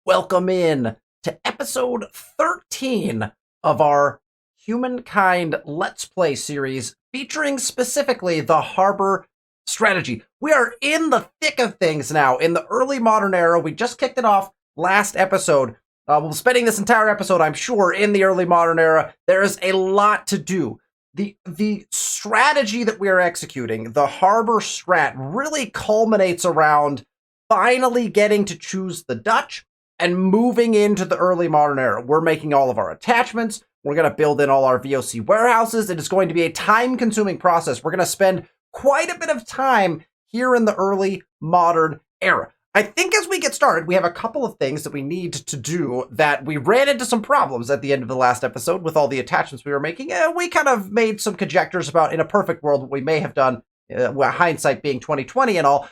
Welcome in to episode 13 of our Humankind Let's Play series featuring specifically the harbor strategy. We are in the thick of things now, in the early modern era. We just kicked it off last episode. We'll be spending this entire episode, I'm sure, in the early modern era. There is a lot to do. The strategy that we are executing, the harbor strat, really culminates around finally getting to choose the Dutch and moving into the early modern era. We're making all of our attachments. We're going to build in all our VOC warehouses. It is going to be a time-consuming process. We're going to spend quite a bit of time here in the early modern era. I think as we get started, we have a couple of things that we need to do that we ran into some problems at the end of the last episode with all the attachments we were making. We kind of made some conjectures about, in a perfect world, what we may have done, hindsight being 2020 and all.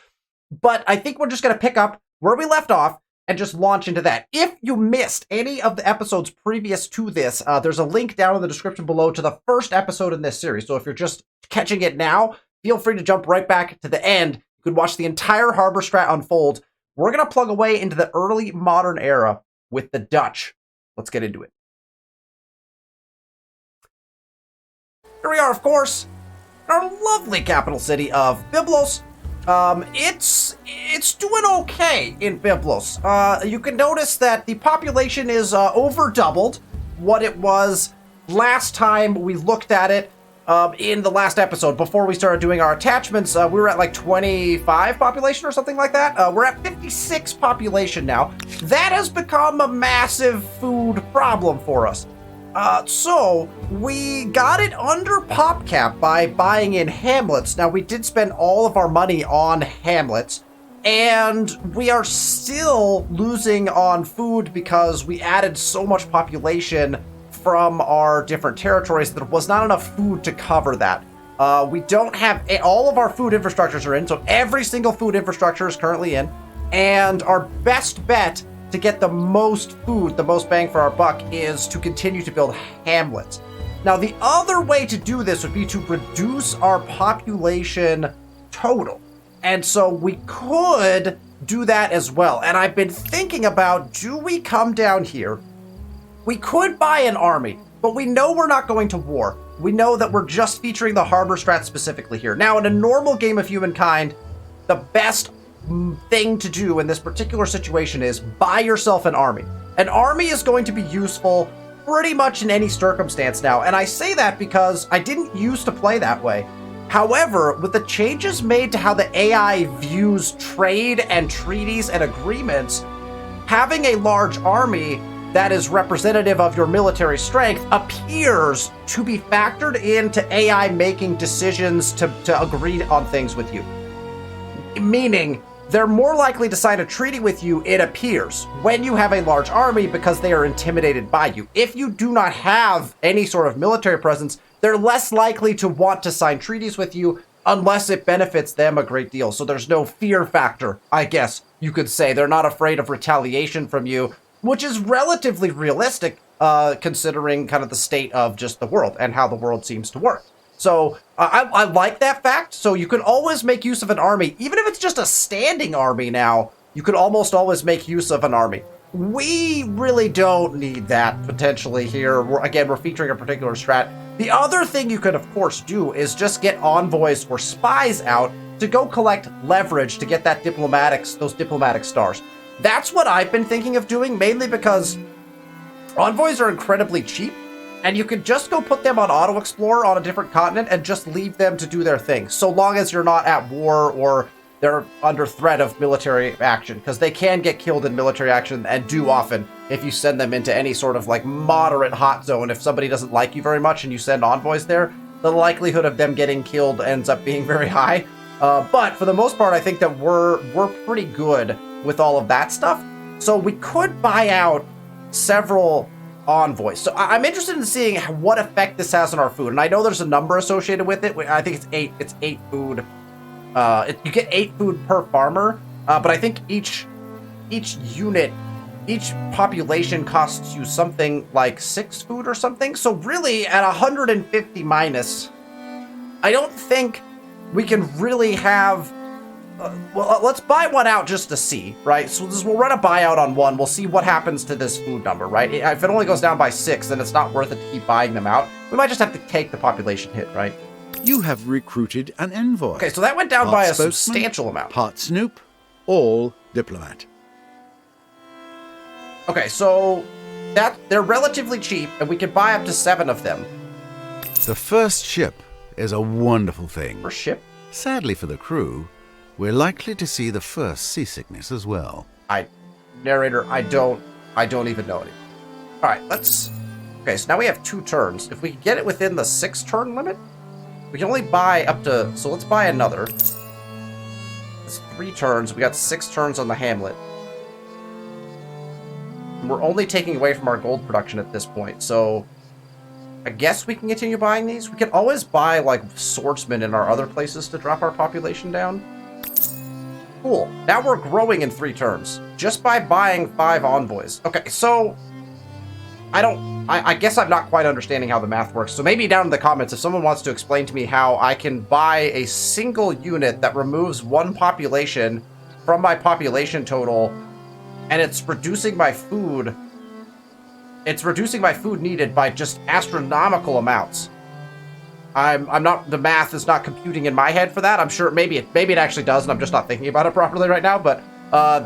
But I think we're just going to pick up where we left off and just launch into that. If you missed any of the episodes previous to this, there's a link down in the description below to the first episode in this series. So if you're just catching it now, feel free to jump right back to the end. You could watch the entire harbor strat unfold. We're going to plug away into the early modern era with the Dutch. Let's get into it. Here we are, of course, in our lovely capital city of Byblos. It's doing okay in Byblos. You can notice that the population is over doubled what it was last time we looked at it in the last episode. Before we started doing our attachments, we were at like 25 population or something like that. We're at 56 population now. That has become a massive food problem for us. So we got it under pop cap by buying in hamlets. Now, we did spend all of our money on hamlets, and we are still losing on food because we added so much population from our different territories that there was not enough food to cover that. We don't have all of our food infrastructures are in, so every single food infrastructure is currently in, and our best bet to get the most food, the most bang for our buck, is to continue to build hamlets. Now, the other way to do this would be to reduce our population total. And so we could do that as well. And I've been thinking about, do we come down here? We could buy an army, but we know we're not going to war. We know that we're just featuring the harbor strat specifically here. Now, in a normal game of Humankind, the best thing to do in this particular situation is buy yourself an army. An army is going to be useful pretty much in any circumstance now, and I say that because I didn't used to play that way. However, with the changes made to how the AI views trade and treaties and agreements, having a large army that is representative of your military strength appears to be factored into AI making decisions to agree on things with you. Meaning, they're more likely to sign a treaty with you, it appears, when you have a large army because they are intimidated by you. If you do not have any sort of military presence, they're less likely to want to sign treaties with you unless it benefits them a great deal. So there's no fear factor, I guess you could say. They're not afraid of retaliation from you, which is relatively realistic considering kind of the state of just the world and how the world seems to work. So I like that fact. So you can always make use of an army. Even if it's just a standing army now, you could almost always make use of an army. We really don't need that potentially here. We're featuring a particular strat. The other thing you could, of course, do is just get envoys or spies out to go collect leverage to get those diplomatic stars. That's what I've been thinking of doing, mainly because envoys are incredibly cheap. And you could just go put them on Auto Explorer on a different continent and just leave them to do their thing, so long as you're not at war or they're under threat of military action, because they can get killed in military action and do often if you send them into any sort of like moderate hot zone. If somebody doesn't like you very much and you send envoys there, the likelihood of them getting killed ends up being very high. But for the most part, I think that we're pretty good with all of that stuff. So we could buy out several envoys. So I'm interested in seeing what effect this has on our food. And I know there's a number associated with it. I think it's 8. It's 8 food. You get 8 food per farmer. But I think each unit, each population costs you something like 6 food or something. So really, at 150 minus, I don't think we can really have well, let's buy one out just to see, right? So we'll run a buyout on one. We'll see what happens to this food number, right? If it only goes down by 6, then it's not worth it to keep buying them out. We might just have to take the population hit, right? You have recruited an envoy. Okay, so that went down by a substantial amount. Part snoop, all diplomat. Okay, so they're relatively cheap, and we can buy up to 7 of them. The first ship is a wonderful thing. First ship? Sadly for the crew, we're likely to see the first seasickness as well. Narrator, I don't even know anymore. All right, let's... Okay, so now we have 2 turns. If we can get it within the 6-turn limit, we can only buy up to... So let's buy another. It's 3 turns. We got 6 turns on the Hamlet. And we're only taking away from our gold production at this point, so... I guess we can continue buying these. We can always buy, like, swordsmen in our other places to drop our population down. Cool. Now we're growing in 3 turns. Just by buying 5 envoys. Okay, so... I guess I'm not quite understanding how the math works. So maybe down in the comments, if someone wants to explain to me how I can buy a single unit that removes 1 population from my population total, and it's reducing my food... It's reducing my food needed by just astronomical amounts. I'm not, the math is not computing in my head for that. I'm sure maybe it actually does, and I'm just not thinking about it properly right now, but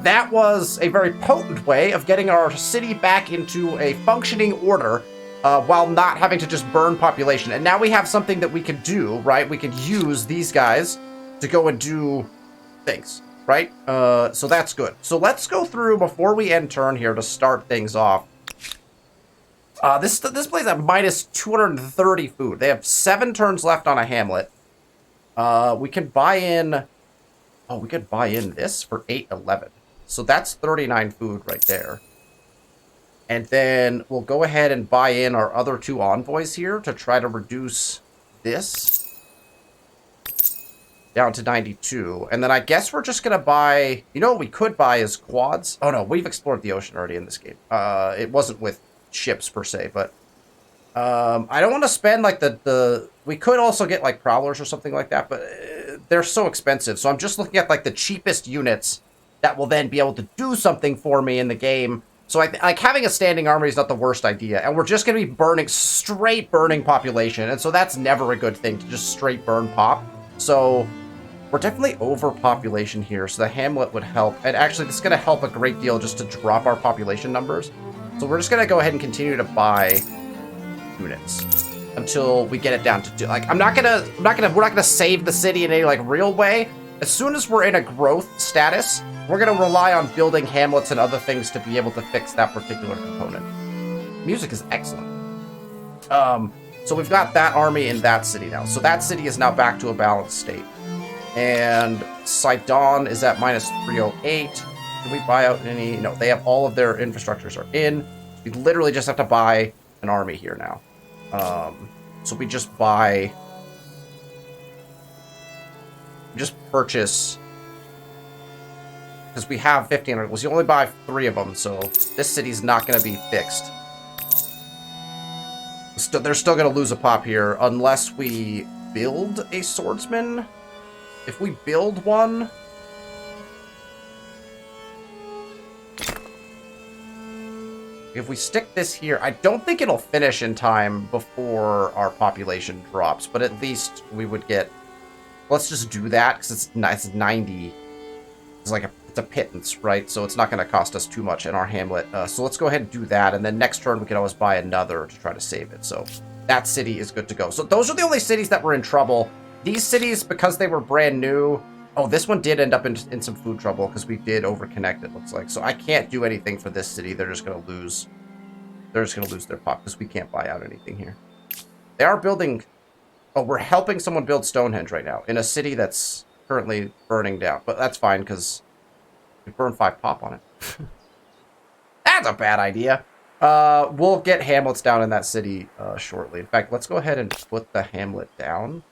that was a very potent way of getting our city back into a functioning order while not having to just burn population. And now we have something that we can do, right? We can use these guys to go and do things, right? So that's good. So let's go through before we end turn here to start things off. This place at minus 230 food. They have 7 turns left on a Hamlet. We can buy in... Oh, we could buy in this for 811. So that's 39 food right there. And then we'll go ahead and buy in our other 2 envoys here to try to reduce this down to 92. And then I guess we're just going to buy... You know what we could buy is quads? Oh, no, we've explored the ocean already in this game. It wasn't with ships per se, but I don't want to spend like the we could also get like prowlers or something like that, but they're so expensive. So I'm just looking at like the cheapest units that will then be able to do something for me in the game. So like having a standing army is not the worst idea, and we're just going to be straight burning population, and so that's never a good thing to just straight burn pop. So we're definitely overpopulation here, so the Hamlet would help, and actually this is going to help a great deal just to drop our population numbers. So we're just going to go ahead and continue to buy units until we get it down to 2. Like, we're not going to save the city in any, like, real way. As soon as we're in a growth status, we're going to rely on building hamlets and other things to be able to fix that particular component. Music is excellent. So we've got that army in that city now. So that city is now back to a balanced state. And Sidon is at minus 308. Can we buy out any? No, they have all of their infrastructures are in. We literally just have to buy an army here now. So we just buy... Just purchase... Because we have 15 articles. You only buy 3 of them, so this city's not going to be fixed. They're still going to lose a pop here unless we build a swordsman. If we build one... If we stick this here, I don't think it'll finish in time before our population drops, but at least we would get... Let's just do that, because it's 90. It's like it's a pittance, right? So it's not going to cost us too much in our hamlet. So let's go ahead and do that, and then next turn we can always buy another to try to save it. So that city is good to go. So those are the only cities that were in trouble. These cities, because they were brand new... Oh, this one did end up in some food trouble because we did overconnect, it looks like. So I can't do anything for this city. They're just going to lose. They're just going to lose their pop because we can't buy out anything here. They are building... Oh, we're helping someone build Stonehenge right now in a city that's currently burning down. But that's fine because we burned 5 pop on it. That's a bad idea. We'll get hamlets down in that city shortly. In fact, let's go ahead and put the hamlet down.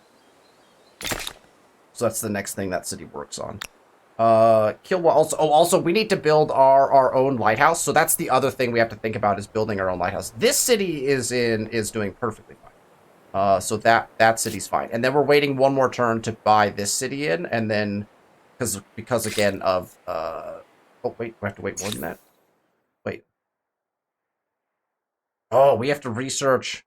So that's the next thing that city works on. Also, we need to build our own lighthouse. So that's the other thing we have to think about is building our own lighthouse. This city is doing perfectly fine. So that city's fine. And then we're waiting one more turn to buy this city in, and then because again of oh wait, we have to wait more than that. Wait. Oh, we have to research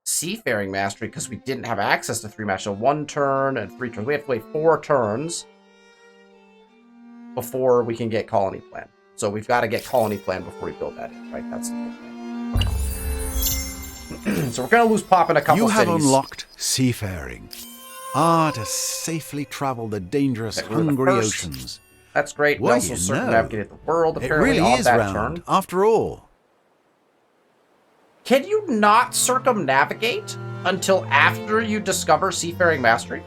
seafaring mastery because we didn't have access to 3 match. So 1 turn and 3 turns. We have to wait 4 turns before we can get colony plan. So we've got to get colony plan before we build that in, right? That's the big thing. Okay. So we're gonna lose pop in a couple cities. You have cities. Unlocked seafaring. To safely travel the dangerous, hungry oceans. That's great. Well, we also circumnavigated the world, apparently, it really on is that round, turn. after all. Can you not circumnavigate until after you discover seafaring mastery?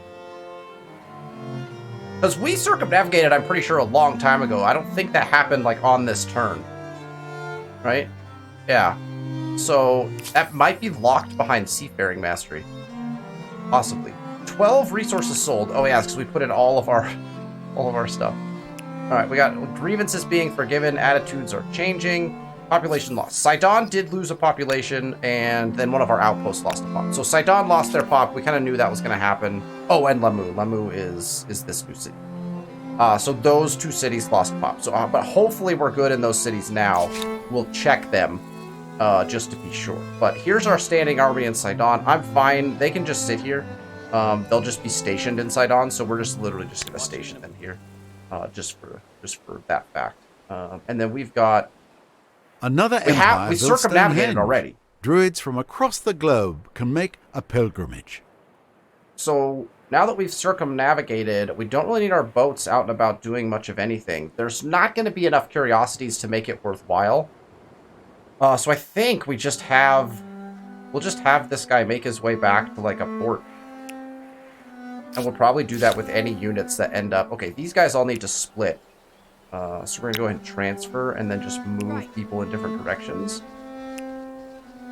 Because we circumnavigated, I'm pretty sure, a long time ago. I don't think that happened, like, on this turn. Right? Yeah. So, that might be locked behind seafaring mastery. Possibly. 12 resources sold. Oh yeah, because we put in all of our stuff. Alright, we got grievances being forgiven, attitudes are changing, population lost. Sidon did lose a population, and then one of our outposts lost a pop. So Sidon lost their pop. We kind of knew that was going to happen. Oh, and Lamu. Lamu is this new city. So those 2 cities lost pop. So, but hopefully we're good in those cities now. We'll check them just to be sure. But here's our standing army in Sidon. I'm fine. They can just sit here. They'll just be stationed in Sidon, so we're just literally just going to station them here, just for that fact. And then we've got another empire. We circumnavigated already. Druids from across the globe can make a pilgrimage. So now that we've circumnavigated, we don't really need our boats out and about doing much of anything. There's not going to be enough curiosities to make it worthwhile. So I think we'll just have this guy make his way back to like a port. And we'll probably do that with any units that end up... Okay, these guys all need to split. So we're going to go ahead and transfer and then just move people in different directions.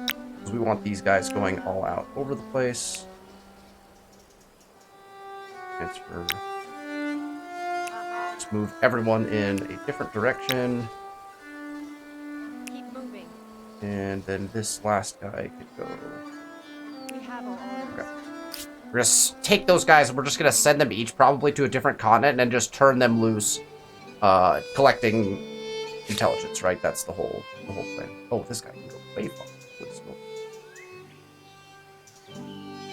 Because we want these guys going all out over the place. Transfer. Just move everyone in a different direction. Keep moving. And then this last guy could go... We have all okay. We're going to take those guys and we're just going to send them each probably to a different continent and then just turn them loose, collecting intelligence, right? That's the whole plan. Oh, this guy can go way far.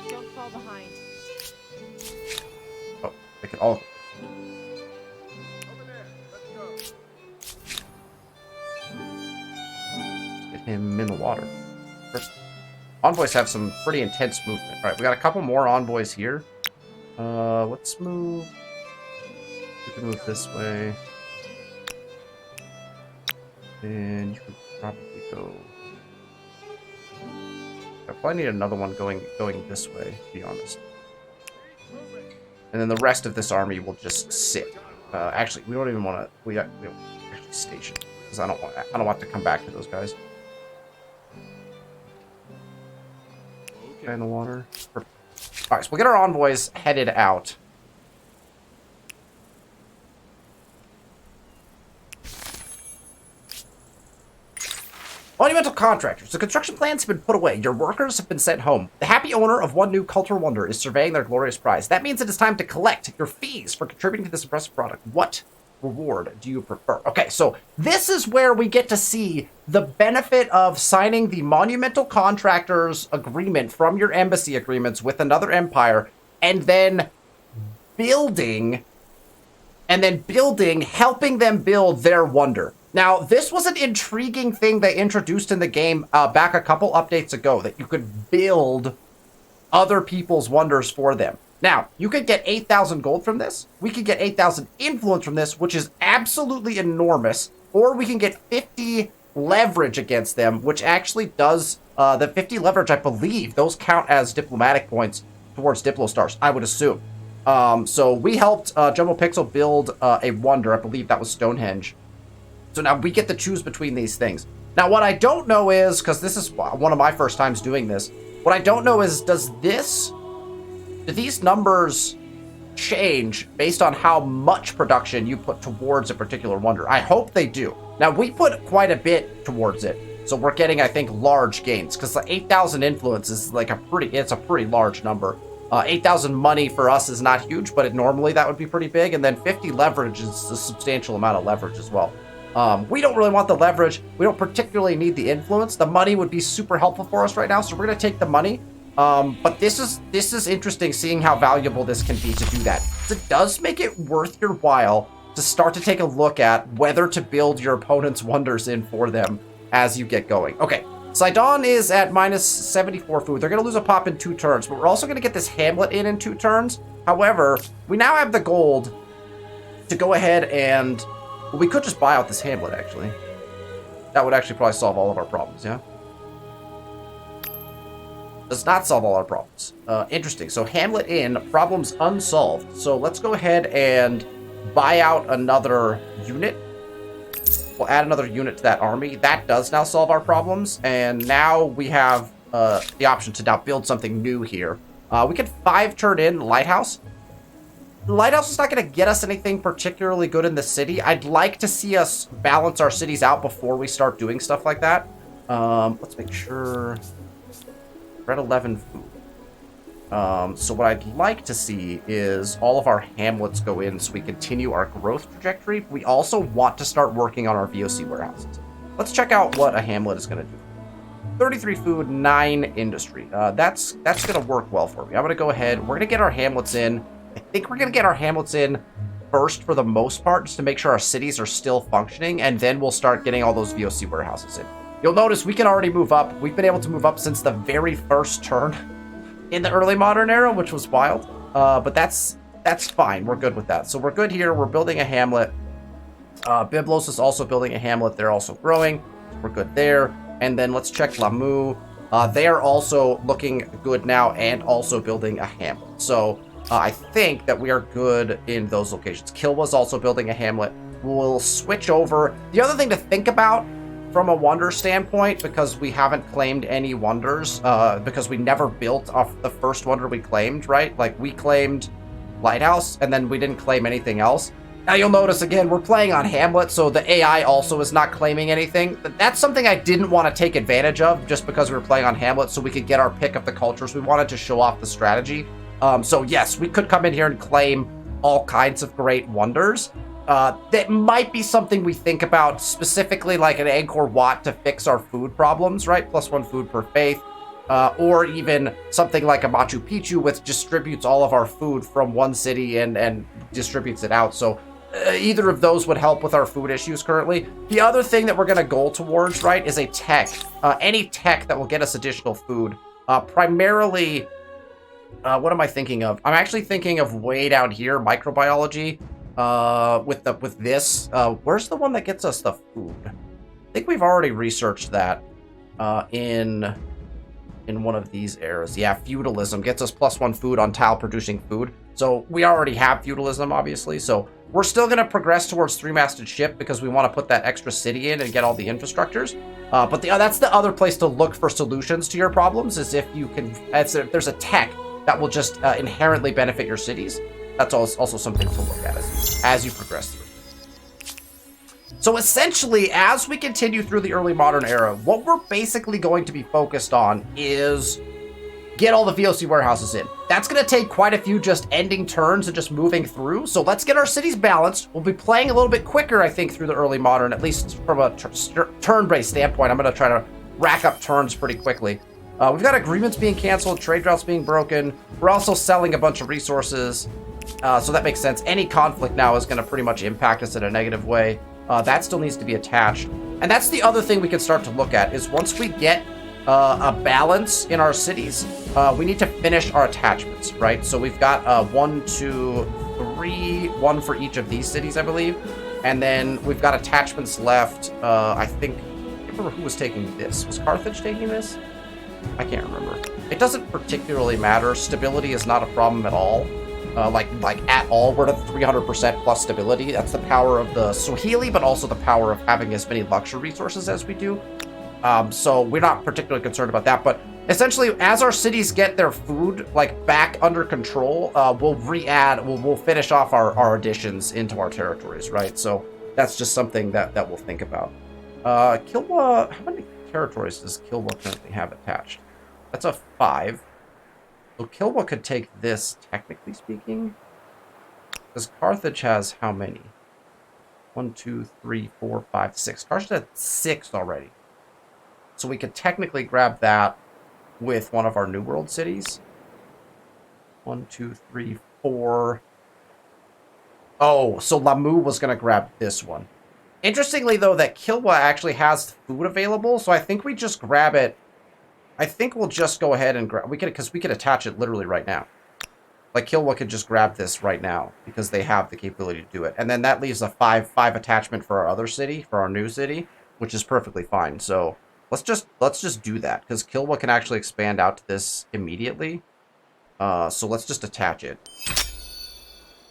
Don't fall behind. Oh, they can all... Let's get him in the water. First. Envoys have some pretty intense movement. All right, we got a couple more envoys here. Let's move. You can move this way, and you could probably go. I probably need another one going this way, to be honest. And then the rest of this army will just sit. Actually, we don't even want to. We don't actually station because I don't want to come back to those guys. In the water. Perfect. All right, so we'll get our envoys headed out. Monumental contractors. The construction plans have been put away. Your workers have been sent home. The happy owner of one new cultural wonder is surveying their glorious prize. That means it is time to collect your fees for contributing to this impressive product. What reward do you prefer? Okay, so this is where we get to see the benefit of signing the monumental contractors agreement from your embassy agreements with another empire, and then building, helping them build their wonder. Now, this was an intriguing thing they introduced in the game back a couple updates ago, that you could build other people's wonders for them. Now, you could get 8,000 gold from this. We could get 8,000 influence from this, which is absolutely enormous. Or we can get 50 leverage against them, which actually does... the 50 leverage, I believe, those count as diplomatic points towards Diplo Stars, I would assume. So we helped Jumbo Pixel build a wonder. I believe that was Stonehenge. So now we get to choose between these things. Now, what I don't know is, because this is one of my first times doing this, what I don't know is, do these numbers change based on how much production you put towards a particular wonder? I hope they do. Now, we put quite a bit towards it, so we're getting, I think, large gains, because the 8,000 influence is like it's a pretty large number. 8,000 money for us is not huge, but normally that would be pretty big. And then 50 leverage is a substantial amount of leverage as well. We don't really want the leverage. We don't particularly need the influence. The money would be super helpful for us right now, so we're going to take the money. But this is interesting, seeing how valuable this can be to do that. It does make it worth your while to start to take a look at whether to build your opponent's wonders in for them as you get going. Okay, Sidon is at minus 74 food. They're going to lose a pop in 2 turns, but we're also going to get this hamlet in 2 turns. However, we now have the gold to go ahead and... Well, we could just buy out this hamlet, actually. That would actually probably solve all of our problems, yeah? Does not solve all our problems. Interesting. So hamlet in, problems unsolved. So let's go ahead and buy out another unit. We'll add another unit to that army. That does now solve our problems. And now we have the option to now build something new here. We could 5 turn in Lighthouse. Lighthouse is not going to get us anything particularly good in the city. I'd like to see us balance our cities out before we start doing stuff like that. Let's make sure... We're at 11 food. So what I'd like to see is all of our hamlets go in so we continue our growth trajectory. We also want to start working on our VOC warehouses. Let's check out what a hamlet is going to do. 33 food, 9 industry. That's going to work well for me. I'm going to go ahead. We're going to get our hamlets in. I think we're going to get our hamlets in first for the most part, just to make sure our cities are still functioning, and then we'll start getting all those VOC warehouses in. You'll notice we can already move up. We've been able to move up since the very first turn in the early modern era, which was wild. But that's fine. We're good with that. So we're good here. We're building a hamlet. Byblos is also building a hamlet. They're also growing. We're good there. And then let's check Lamu. They are also looking good now and also building a hamlet. So I think that we are good in those locations. Kilwa's also building a hamlet. We'll switch over. The other thing to think about from a wonder standpoint, because we haven't claimed any wonders, because we never built off the first wonder we claimed, right? Like, we claimed Lighthouse, and then we didn't claim anything else. Now, you'll notice, again, we're playing on Hamlet, so the AI also is not claiming anything. That's something I didn't want to take advantage of, just because we were playing on Hamlet, so we could get our pick of the cultures. We wanted to show off the strategy. So, yes, we could come in here and claim all kinds of great wonders. That might be something we think about, specifically like an Angkor Wat to fix our food problems, right? +1 food per faith. Or even something like a Machu Picchu, which distributes all of our food from one city and distributes it out. So either of those would help with our food issues currently. The other thing that we're going to go towards, right, is a tech. Any tech that will get us additional food. Primarily, what am I thinking of? I'm actually thinking of way down here, microbiology. With this, where's the one that gets us the food? I think we've already researched that in one of these eras. Yeah, feudalism gets us +1 food on tile producing food. So we already have feudalism, obviously. So we're still going to progress towards 3-masted ship because we want to put that extra city in and get all the infrastructures. But that's the other place to look for solutions to your problems, is if you can, if there's a tech that will just inherently benefit your cities. That's also something to look at as you progress through. So essentially, as we continue through the early modern era, what we're basically going to be focused on is get all the VOC warehouses in. That's going to take quite a few just ending turns and just moving through. So let's get our cities balanced. We'll be playing a little bit quicker, I think, through the early modern, at least from a turn-based standpoint. I'm going to try to rack up turns pretty quickly. We've got agreements being canceled, trade routes being broken. We're also selling a bunch of resources. So that makes sense. Any conflict now is going to pretty much impact us in a negative way. That still needs to be attached. And that's the other thing we can start to look at, is once we get a balance in our cities, we need to finish our attachments, right? So we've got 1, 2, 3, 1 for each of these cities, I believe. And then we've got attachments left. I can't remember who was taking this. Was Carthage taking this? I can't remember. It doesn't particularly matter. Stability is not a problem at all. Like at all. We're at 300% plus stability. That's the power of the Swahili, but also the power of having as many luxury resources as we do. So we're not particularly concerned about that. But essentially, as our cities get their food back under control, we'll finish off our additions into our territories, right? So that's just something that we'll think about. Kilwa, how many territories does Kilwa currently have attached? That's a 5. So Kilwa could take this, technically speaking. Because Carthage has how many? 1, 2, 3, 4, 5, 6. Carthage had 6 already. So we could technically grab that with one of our New World cities. 1, 2, 3, 4. Oh, so Lamu was going to grab this one. Interestingly, though, that Kilwa actually has food available, so I think we just grab it. I think we'll just go ahead and grab... because we could attach it literally right now. Like, Kilwa could just grab this right now, because they have the capability to do it. And then that leaves a 5 attachment for our other city, for our new city, which is perfectly fine. So, let's just do that, because Kilwa can actually expand out to this immediately. So let's just attach it.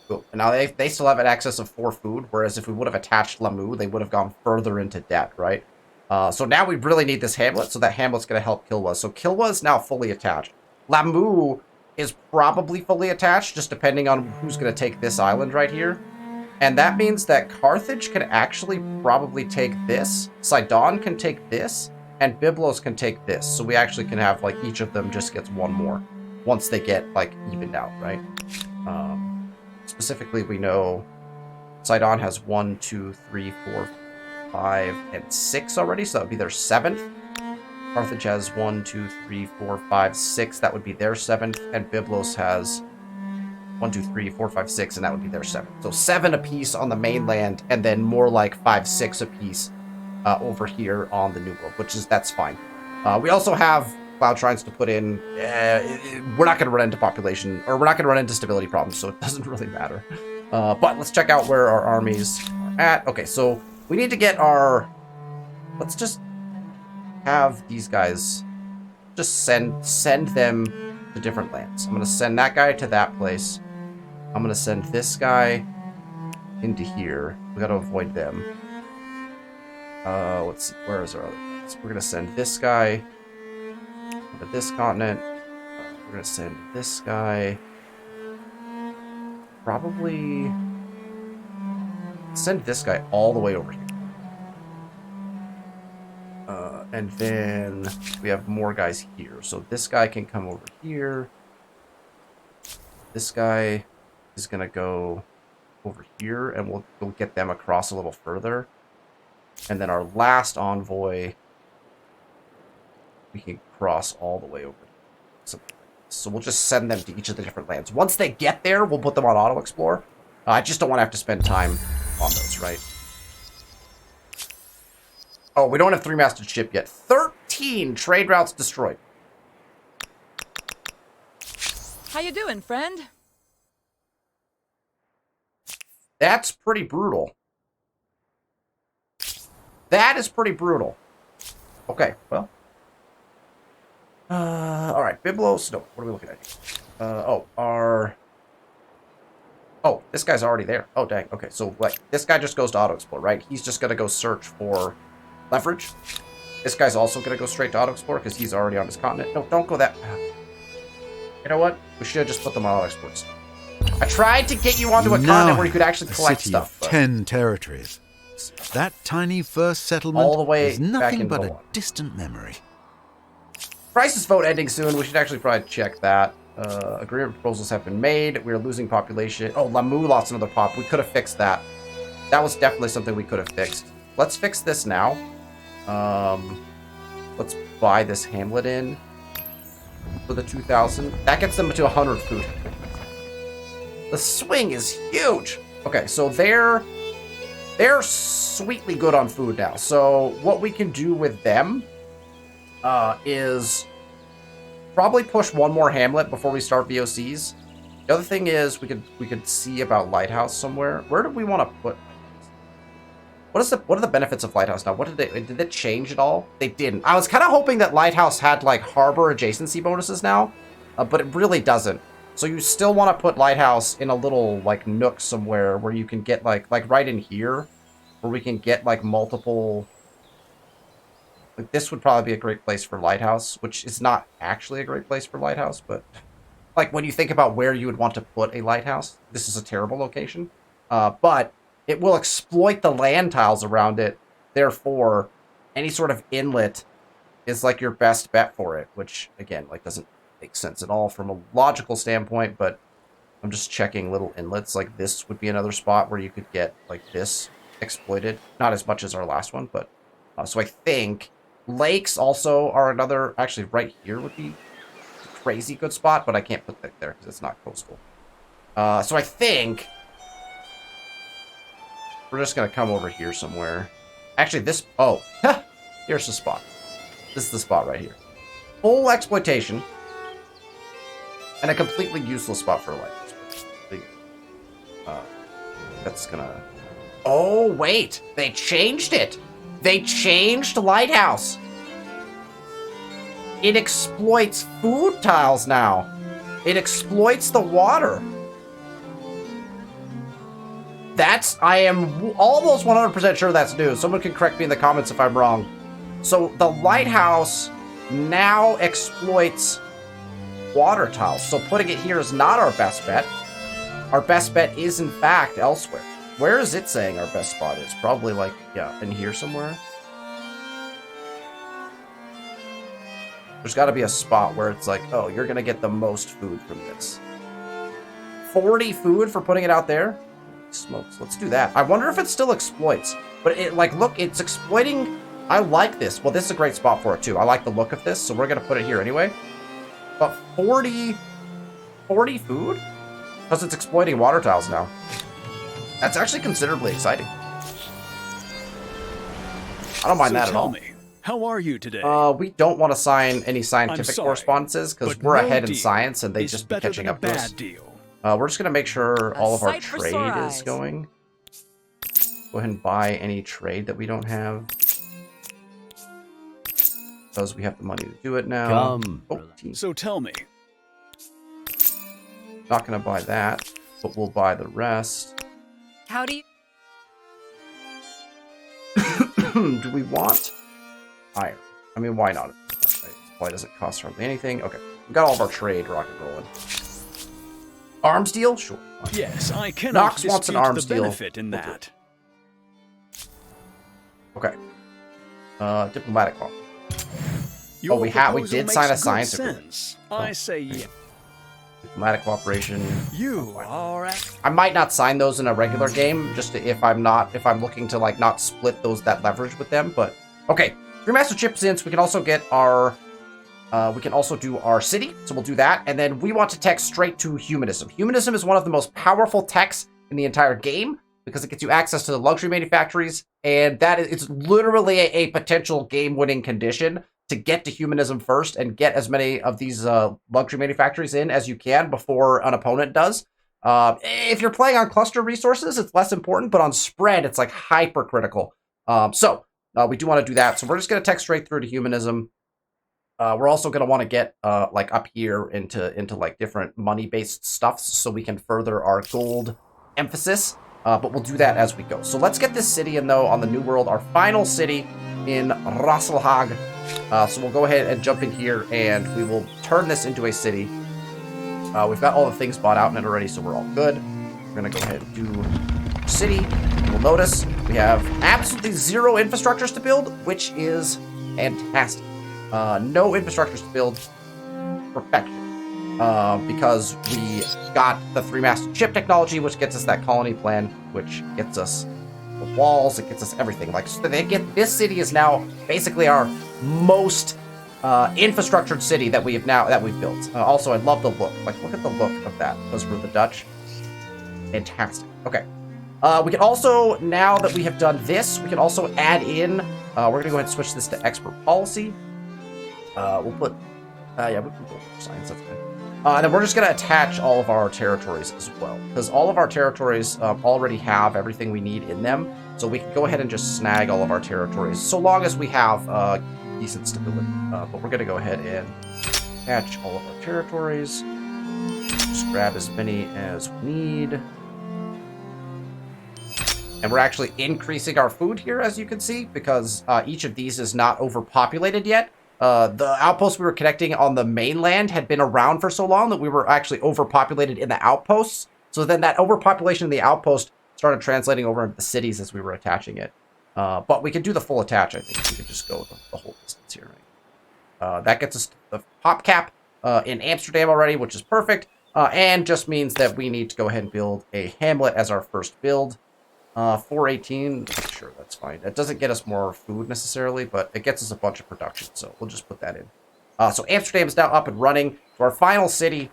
Cool. And now they still have an excess of 4 food, whereas if we would have attached Lamu, they would have gone further into debt, right? So now we really need this hamlet, so that hamlet's going to help Kilwa. So Kilwa is now fully attached. Lamu is probably fully attached, just depending on who's going to take this island right here. And that means that Carthage can actually probably take this, Sidon can take this, and Byblos can take this. So we actually can have, like, each of them just gets 1 more once they get, like, evened out, right? Specifically, we know Sidon has 1, 2, 3, 4, 5, and 6 already, so that would be their 7th. Carthage has 1, 2, 3, 4, 5, 6. That would be their 7th. And Byblos has 1, 2, 3, 4, 5, 6, and that would be their 7th. So 7 apiece on the mainland, and then more like 5, 6 apiece over here on the New World, that's fine. We also have Cloud Shrines to put in. We're not going to run into population, or we're not going to run into stability problems, so it doesn't really matter. But let's check out where our armies are at. Okay, so we need to get our... Let's just have these guys just send them to different lands. I'm going to send that guy to that place. I'm going to send this guy into here. We got to avoid them. Let's see. Where is our other guys? We're going to send this guy to this continent. We're going to send this guy. Probably send this guy all the way over here. And then we have more guys here. So this guy can come over here. This guy is going to go over here, and we'll get them across a little further. And then our last envoy, we can cross all the way over. So we'll just send them to each of the different lands. Once they get there, we'll put them on auto explore. I just don't want to have to spend time on those, right? Oh, we don't have 3-masted ship yet. 13 trade routes destroyed. How you doing, friend? That's pretty brutal. That is pretty brutal. Okay, well. Alright, Byblos. No, what are we looking at? Oh, this guy's already there. Oh, dang. Okay, so, like, this guy just goes to auto-explore, right? He's just gonna go search for leverage. This guy's also gonna go straight to auto-explore because he's already on his continent. No, don't go that path. You know what? We should have just put them on auto-exports. I tried to get you onto a continent where you could actually collect stuff. But 10 territories. That tiny first settlement all the way is nothing but a Golan. distant memory. Crisis vote ending soon. We should actually probably check that. Agreement proposals have been made. We're losing population. Oh, Lamu lost another pop. We could have fixed that. That was definitely something we could have fixed. Let's fix this now. Let's buy this hamlet in for the 2,000. That gets them to 100 food. The swing is huge. Okay, so they're sweetly good on food now. So what we can do with them is probably push 1 more hamlet before we start VOCs. The other thing is we could see about Lighthouse somewhere. Where do we want to put? What are the benefits of Lighthouse now? Did it change at all? They didn't. I was kind of hoping that Lighthouse had like harbor adjacency bonuses now, but it really doesn't. So you still want to put Lighthouse in a little like nook somewhere where you can get like right in here, where we can get like multiple. Like this would probably be a great place for Lighthouse, which is not actually a great place for Lighthouse, but like when you think about where you would want to put a lighthouse, this is a terrible location. But it will exploit the land tiles around it. Therefore, any sort of inlet is like your best bet for it, which again, like doesn't make sense at all from a logical standpoint, but I'm just checking little inlets. Like this would be another spot where you could get like this exploited. Not as much as our last one, but so I think lakes also are another. Actually, right here would be a crazy good spot, but I can't put that there because it's not coastal. So I think we're just gonna come over here somewhere. Actually, this. Oh, here's the spot. This is the spot right here. Full exploitation. And a completely useless spot for a lighthouse. That's gonna... Oh, wait! They changed it! They changed lighthouse! It exploits food tiles now! It exploits the water! I am almost 100% sure that's new. Someone can correct me in the comments if I'm wrong. So the lighthouse now exploits water tiles. So putting it here is not our best bet. Our best bet is in fact elsewhere. Where is it saying our best spot is? Probably like, yeah, in here somewhere. There's got to be a spot where it's like, oh, you're going to get the most food from this. 40 food for putting it out there? Smokes. Let's do that. I wonder if it still exploits. But it, like, look, it's exploiting. I like this. Well, this is a great spot for it too. I like the look of this, so we're going to put it here anyway. But 40 food? Because it's exploiting water tiles now. That's actually considerably exciting. I don't mind that at all. Tell me, how are you today? We don't want to sign any scientific correspondences because we're ahead in science and they just be catching up to us. We're just going to make sure all of our trade is going. Go ahead and buy any trade that we don't have. Because we have the money to do it now. So tell me. Not going to buy that, but we'll buy the rest. How do you... Do we want iron? I mean, why not? Why does it cost hardly anything? Okay, we got all of our trade rock and rolling. Arms deal? Sure. Fine. Yes, I cannot Nox wants an arms the deal. benefit in that. Okay. Diplomatic law. Your we did sign a science agreement. I say yeah. Diplomatic cooperation. You are. I might not sign those in a regular game, just if I'm looking to like not split that leverage with them. But okay, 3 master chips in, so we can also get our. We can also do our city, so we'll do that, and then we want to tech straight to humanism. Humanism is one of the most powerful techs in the entire game because it gets you access to the luxury manufactories, and it's literally a potential game-winning condition to get to humanism first and get as many of these luxury manufactories in as you can before an opponent does. If you're playing on cluster resources, it's less important, but on spread, it's like hyper critical. So we do want to do that. So we're just going to tech straight through to humanism. We're also going to want to get like up here into like different money-based stuffs so we can further our gold emphasis. But we'll do that as we go. So let's get this city in, though, on the New World, our final city in Rasselhag. So we'll go ahead and jump in here, and we will turn this into a city. We've got all the things bought out in it already, so we're all good. We're going to go ahead and do city. You'll notice we have absolutely 0 infrastructures to build, which is fantastic. No infrastructures to build. Perfection. Because we got the 3-master chip technology, which gets us that colony plan, which gets us the walls, it gets us everything. Like, so this city is now basically our most infrastructured city that we've built. Also, I love the look. Like, look at the look of that. Those were the Dutch. Fantastic. Okay. We can also, now that we have done this, we can also add in, we're going to go ahead and switch this to expert policy. We'll put, yeah, we can go for science, that's fine. And then we're just going to attach all of our territories as well, because all of our territories already have everything we need in them, so we can go ahead and just snag all of our territories, so long as we have decent stability. But we're going to go ahead and attach all of our territories. Just grab as many as we need. And we're actually increasing our food here, as you can see, because each of these is not overpopulated yet. The outposts we were connecting on the mainland had been around for so long that we were actually overpopulated in the outposts. So then that overpopulation in the outpost started translating over into the cities as we were attaching it. But we could do the full attach, I think. We could just go the whole distance here. Right? That gets us to the pop cap. in Amsterdam already, which is perfect. And just means that we need to go ahead and build a hamlet as our first build. 418, sure, that's fine. It doesn't get us more food necessarily, but it gets us a bunch of production, so we'll just put that in. So Amsterdam is now up and running. So our final city,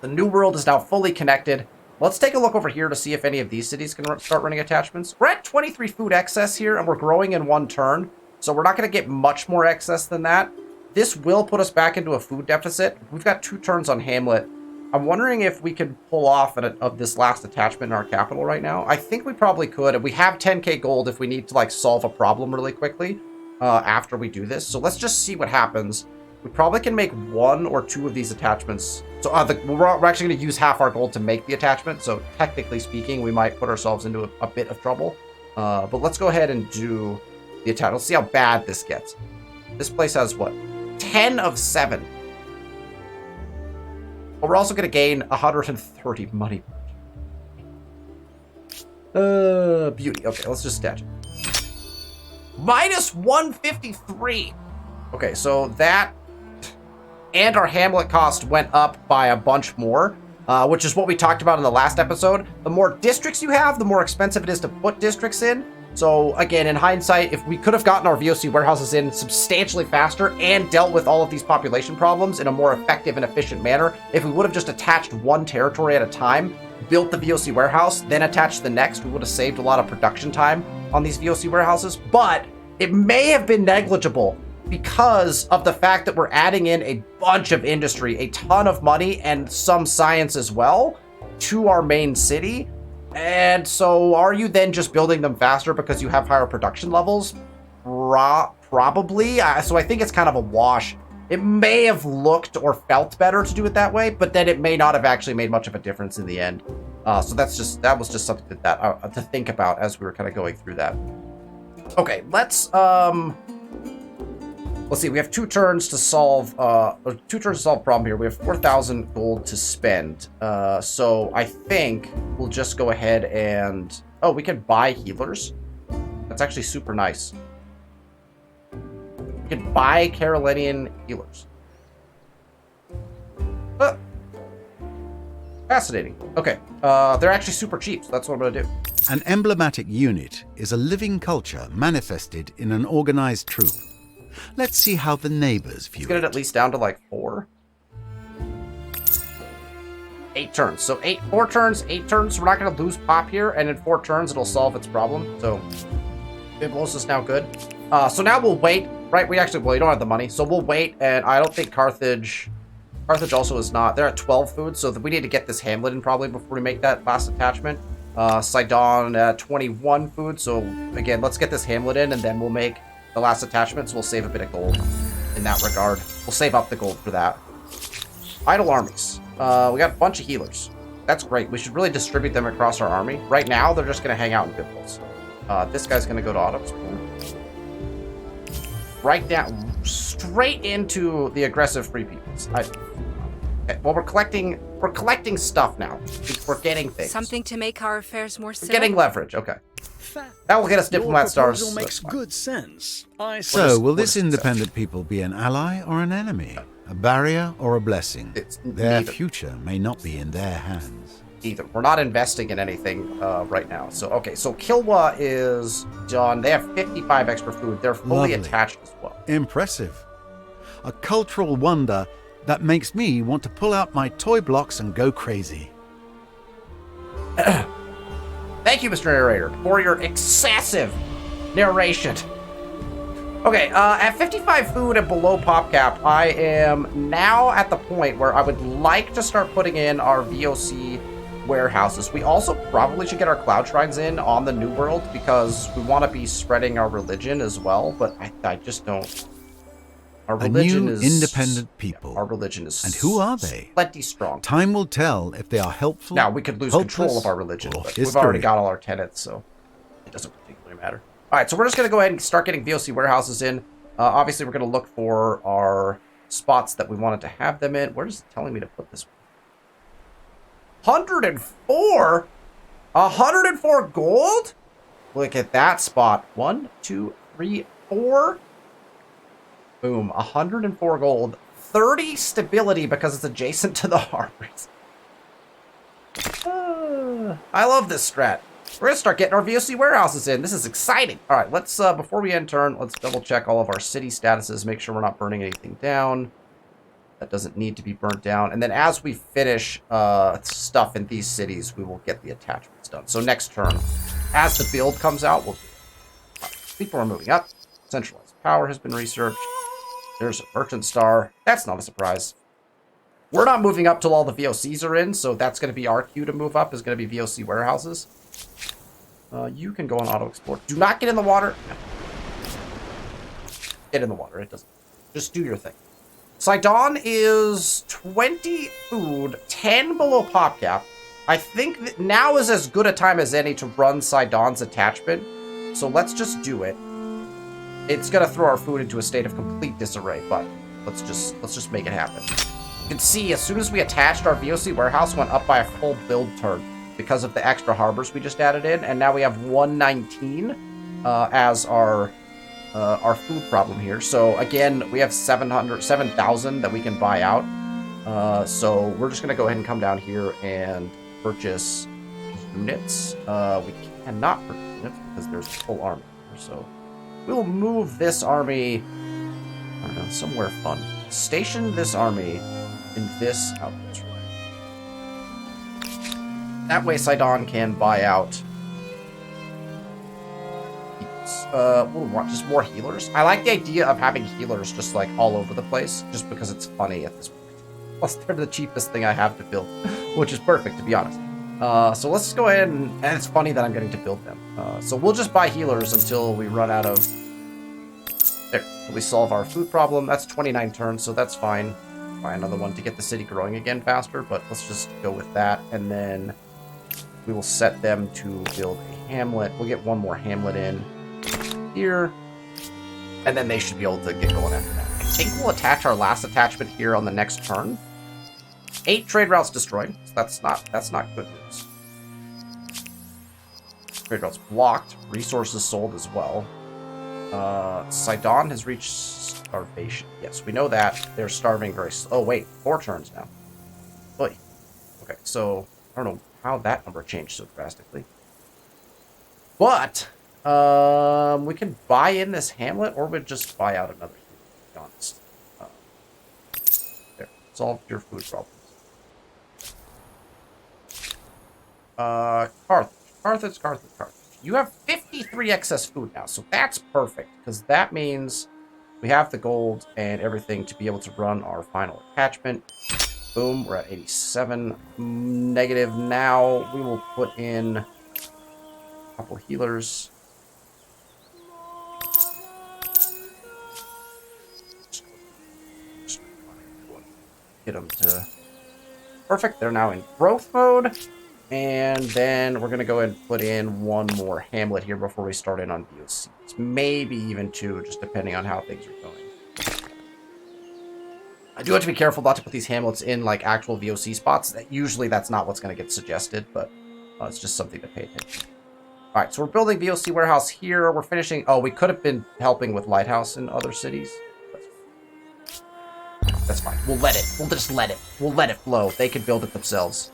the New World, is now fully connected. Let's take a look over here to see if any of these cities can start running attachments. We're at 23 food excess here, and we're growing in 1 turn, so we're not going to get much more excess than that. This will put us back into a food deficit. We've got 2 turns on Hamlet. I'm wondering if we could pull off of this last attachment in our capital right now. I think we probably could, and we have 10k gold if we need to like solve a problem really quickly after we do this. So let's just see what happens. We probably can make 1 or 2 of these attachments. So we're actually going to use half our gold to make the attachment. So technically speaking, we might put ourselves into a bit of trouble. But let's go ahead and do the attachment. Let's see how bad this gets. This place has what? 10 of 7. But we're also going to gain 130 money. Beauty. Okay, let's just attach it. Minus 153. Okay, so that and our Hamlet cost went up by a bunch more, which is what we talked about in the last episode. The more districts you have, the more expensive it is to put districts in. So again, in hindsight, if we could have gotten our VOC warehouses in substantially faster and dealt with all of these population problems in a more effective and efficient manner, if we would have just attached 1 territory at a time, built the VOC warehouse, then attached the next, we would have saved a lot of production time on these VOC warehouses. But it may have been negligible because of the fact that we're adding in a bunch of industry, a ton of money, and some science as well to our main city. And so are you then just building them faster because you have higher production levels? Probably. So I think it's kind of a wash. It may have looked or felt better to do it that way, but then it may not have actually made much of a difference in the end. So that was just something that to think about as we were kind of going through that. Okay, let's see. We have 2 turns to solve a problem here. We have 4,000 gold to spend. So I think we'll just go ahead and we can buy healers. That's actually super nice. We can buy Carolinian healers. Fascinating. Okay, they're actually super cheap, so that's what I'm gonna do. An emblematic unit is a living culture manifested in an organized troop. Let's see how the neighbors view Let's get it at least down to like 4. 8 turns. So 4 turns, 8 turns. We're not going to lose pop here, and in 4 turns it'll solve its problem. So Biblos is now good. So now we'll wait. Right? We don't have the money, so we'll wait. And I don't think Carthage also is not. They're at 12 food, so we need to get this hamlet in probably before we make that last attachment. Sidon at 21 food. So again, let's get this hamlet in, and then we'll make the last attachment, so we'll save a bit of gold in that regard. We'll save up the gold for that. Idle armies. We got a bunch of healers. That's great. We should really distribute them across our army. Right now, they're just going to hang out in Biblos. This guy's going to go to auto school. Right down, straight into the aggressive free peoples. Okay, well, we're collecting stuff now. We're getting things. Something to make our affairs more We're civil. getting leverage. Okay. That will get us diplomat stars. Your proposal makes good sense. So, will this independent people be an ally or an enemy? A barrier or a blessing? Their future may not be in their hands. Either. We're not investing in anything right now. So, okay. So, Kilwa is done. They have 55 extra food. They're fully attached as well. Impressive. A cultural wonder that makes me want to pull out my toy blocks and go crazy. Thank you, Mr. Narrator, for your excessive narration. Okay, at 55 food and below pop cap, I am now at the point where I would like to start putting in our VOC warehouses. We also probably should get our cloud shrines in on the New World because we want to be spreading our religion as well, but I just don't. Our religion is independent people. Yeah, our religion is. And who are they? Plenty strong. Time will tell if they are helpful. Now we could lose control of our religion, but we've already got all our tenets, so it doesn't particularly matter. All right, so we're just going to go ahead and start getting VOC warehouses in. Obviously, we're going to look for our spots that we wanted to have them in. Where is it telling me to put this one? 104? 104 gold? Look at that spot. 1, 2, 3, 4. Boom. 104 gold. 30 stability because it's adjacent to the harbors. I love this strat. We're gonna start getting our VOC warehouses in. This is exciting. All right, let's before we end turn, let's double check all of our city statuses, make sure we're not burning anything down that doesn't need to be burnt down. And then as we finish stuff in these cities, we will get the attachments done. So next turn, as the build comes out, we'll people are moving up. Centralized power has been researched. There's a merchant star. That's not a surprise. We're not moving up till all the VOCs are in, so that's going to be our cue to move up, is going to be VOC warehouses. You can go on auto explore. Do not get in the water. No. Get in the water. It doesn't. Just do your thing. Sidon is 20 food, 10 below pop cap. I think that now is as good a time as any to run Sidon's attachment. So let's just do it. It's gonna throw our food into a state of complete disarray, but let's just make it happen. You can see as soon as we attached, our VOC warehouse went up by a full build turn because of the extra harbors we just added in, and now we have 119 as our food problem here. So again, we have 7,000 that we can buy out. So we're just gonna go ahead and come down here and purchase units. We cannot purchase units because there's a full army here, so we'll move this army, I don't know, somewhere fun. Station this army in this outpost. That way Sidon can buy out just more healers. I like the idea of having healers just like all over the place, just because it's funny at this point. Plus they're the cheapest thing I have to build, which is perfect to be honest. So let's go ahead and it's funny that I'm getting to build them. So we'll just buy healers until we run out of... There, we solve our food problem. That's 29 turns, so that's fine. Buy another one to get the city growing again faster, but let's just go with that. And then we will set them to build a hamlet. We'll get one more hamlet in here. And then they should be able to get going after that. I think we'll attach our last attachment here on the next turn. 8 trade routes destroyed. So that's not good news. Trade routes blocked. Resources sold as well. Sidon has reached starvation. Yes, we know that. They're starving very oh wait, 4 turns now. Oy. Okay, so I don't know how that number changed so drastically. But we can buy in this hamlet, or we'd just buy out another hamlet, to be honest. There. Solve your food problems. Carthage. You have 53 excess food now, so that's perfect, because that means we have the gold and everything to be able to run our final attachment. Boom, we're at 87 negative. Now we will put in a couple healers. Get them to... Perfect, they're now in growth mode. And then we're going to go ahead and put in one more hamlet here before we start in on VOCs. Maybe even 2, just depending on how things are going. I do have to be careful not to put these hamlets in like actual VOC spots. Usually that's not what's going to get suggested, but it's just something to pay attention to. Alright, so we're building VOC warehouse here. We're finishing... Oh, we could have been helping with lighthouse in other cities. That's fine. We'll let it. We'll just let it. We'll let it flow. They can build it themselves.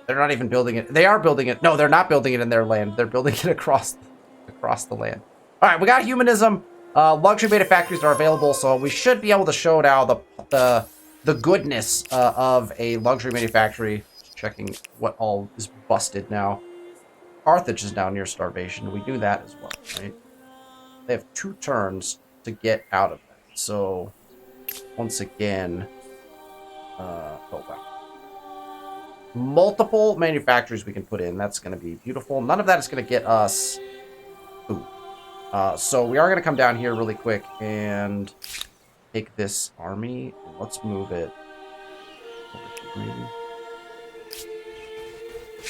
They're not even building it. They are building it. No, they're not building it in their land. They're building it across the land. All right, we got humanism. Luxury manufactories are available, so we should be able to show now the goodness of a luxury manufactory. Just checking what all is busted now. Carthage is now near starvation. We knew that as well, right? They have 2 turns to get out of that. So once again, oh wow. Multiple manufacturers we can put in. That's going to be beautiful. None of that is going to get us food. So we are going to come down here really quick and take this army. And let's move it over here, maybe.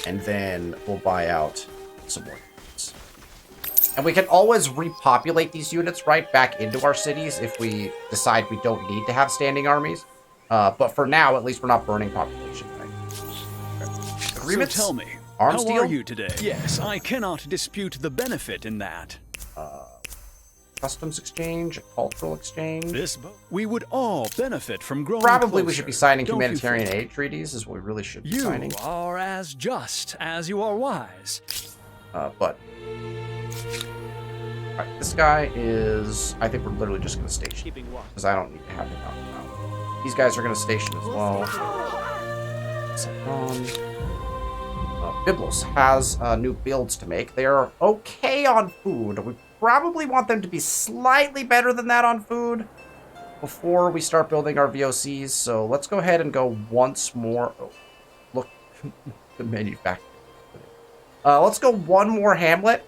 And then we'll buy out some more units. And we can always repopulate these units right back into our cities if we decide we don't need to have standing armies. But for now, at least we're not burning population. So tell me, Arms how deal? are you today? Yes, I cannot dispute the benefit in that. customs exchange, a cultural exchange. We would all benefit from growing Probably closer, we should be signing don't you humanitarian think? aid treaties is what we really should be You signing. are as just as you are wise. But alright, this guy is, I think we're literally just going to station, because I don't need to have him out now. These guys are going to station as well. Biblos has new builds to make. They are okay on food. We probably want them to be slightly better than that on food before we start building our VOCs. So let's go ahead and go once more. Oh, look, the manufacturing. Let's go one more hamlet.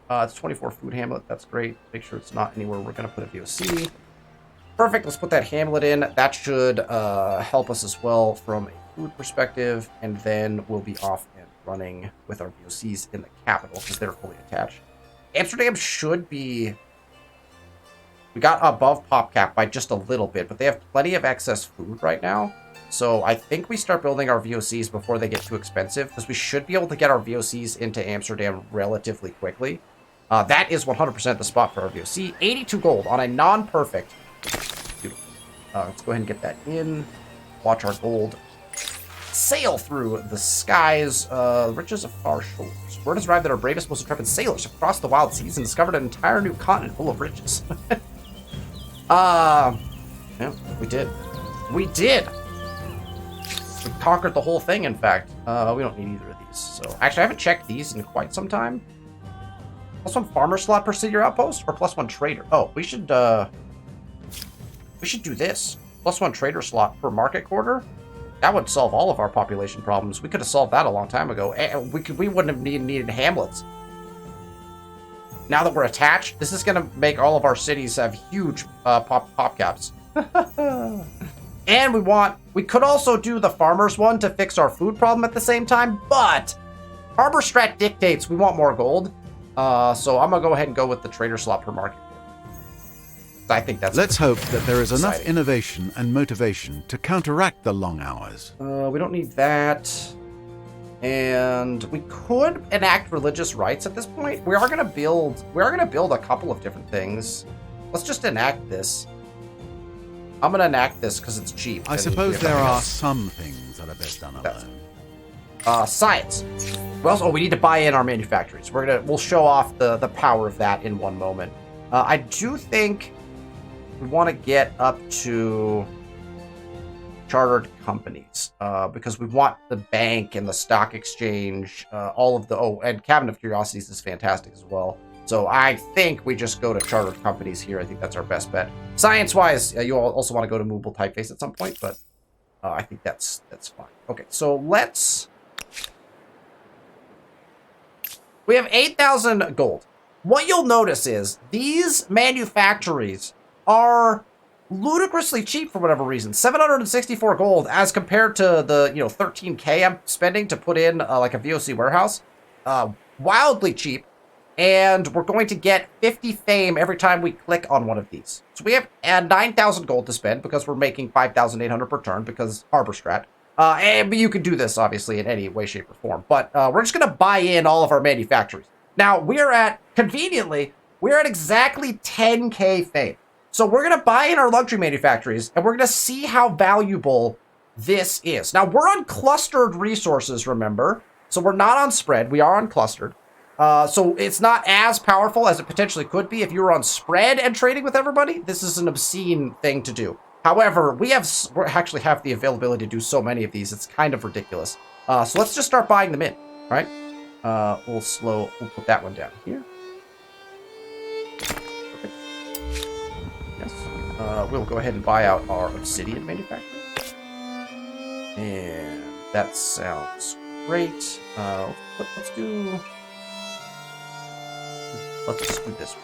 It's 24 food hamlet. That's great. Make sure it's not anywhere we're going to put a VOC. Perfect. Let's put that hamlet in. That should help us as well from a food perspective. And then we'll be off and running with our VOCs in the capital because they're fully attached. Amsterdam should be... We got above pop cap by just a little bit, but they have plenty of excess food right now. So I think we start building our VOCs before they get too expensive, because we should be able to get our VOCs into Amsterdam relatively quickly. That is 100% the spot for our VOC. 82 gold on a non-perfect. Beautiful. Let's go ahead and get that in. Watch our gold sail through the skies. Riches of far shores. Word has arrived that our bravest, most intrepid sailors have crossed the wild seas and discovered an entire new continent full of riches. Yeah, we did. We did! We conquered the whole thing, in fact. We don't need either of these. So, actually, I haven't checked these in quite some time. +1 farmer slot per city or outpost, or +1 trader? Oh, we should do this. +1 trader slot per market quarter. That would solve all of our population problems. We could have solved that a long time ago. And we wouldn't have needed hamlets. Now that we're attached, this is going to make all of our cities have huge pop caps. And we could also do the farmers one to fix our food problem at the same time, but Harbor Strat dictates we want more gold. So I'm going to go ahead and go with the trader slot per market. I think that's... Let's hope that there is enough exciting. innovation and motivation to counteract the long hours. We don't need that. And we could enact religious rights at this point. We are going to build a couple of different things. Let's just enact this. I'm going to enact this because it's cheap. I suppose there are some things that are best done alone. Science. We need to buy in our manufactories. We'll show off the power of that in one moment. I do think we want to get up to chartered companies because we want the bank and the stock exchange, all of the... Oh, and Cabinet of Curiosities is fantastic as well. So I think we just go to chartered companies here. I think that's our best bet. Science-wise, you also want to go to movable typeface at some point, but I think that's fine. Okay, so let's... We have 8,000 gold. What you'll notice is these manufactories are ludicrously cheap for whatever reason. 764 gold as compared to the 13k I'm spending to put in like a VOC warehouse. Wildly cheap. And we're going to get 50 fame every time we click on one of these. So we have 9,000 gold to spend because we're making 5,800 per turn because Harbor Strat. But you can do this, obviously, in any way, shape, or form. But we're just going to buy in all of our manufactories. Now, conveniently, we're at exactly 10k fame. So we're going to buy in our luxury manufactories, and we're going to see how valuable this is. Now, we're on clustered resources, remember? So we're not on spread. We are on clustered. So it's not as powerful as it potentially could be if you were on spread and trading with everybody. This is an obscene thing to do. However, we actually have the availability to do so many of these. It's kind of ridiculous. So let's just start buying them in, right? We'll put that one down here. Perfect. Yes. We'll go ahead and buy out our obsidian manufacturer. And that sounds great. Let's just do this one.